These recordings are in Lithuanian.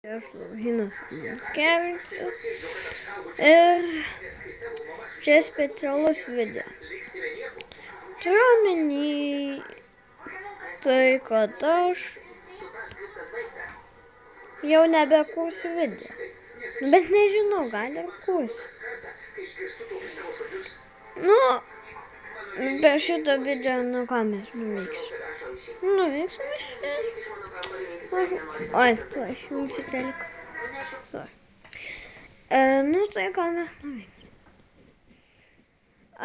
Aš Laurynas Markevičius ir čia specialus video. Turiu omeny tai, kad aš jau nebekursiu video. Bet nežinau, gal ir kursiu. Per šitą video, ką mes nuveiksim? Oi, tuoj išjungsiu teliką. Tai ką mes nuveiksim?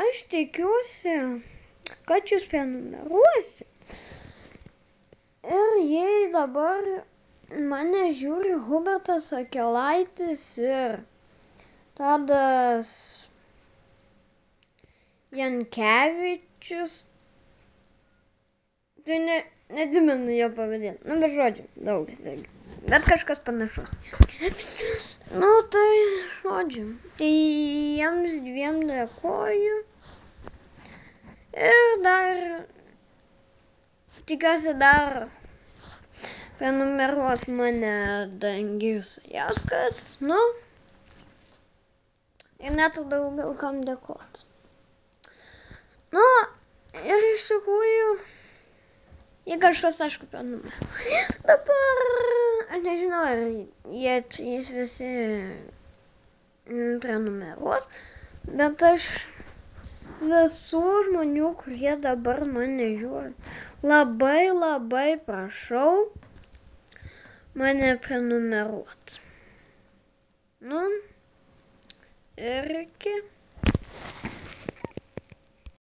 Aš tikiuosi, kad jūs prenumeruosit. Ir jei dabar mane žiūri Hubertas Akelaitis ir Tadas Jankevičius, tai neatsimenu jo pavadinimo, bet žodžiu, daug, bet kažkas panašus. Tai žodžiu, tai jiems dviem dėkoju ir dar, tikiuosi dar prenumeruos mane Dangis Jauskas, ir net daugiau kam dėkot. Ir iš tikrųjų, jei kažkas, aišku, prenumeruos. Dabar, aš nežinau, ar jie trys visi prenumeruos, bet aš visų žmonių, kurie dabar mane žiūri, labai prašau mane prenumeruot. Ir iki.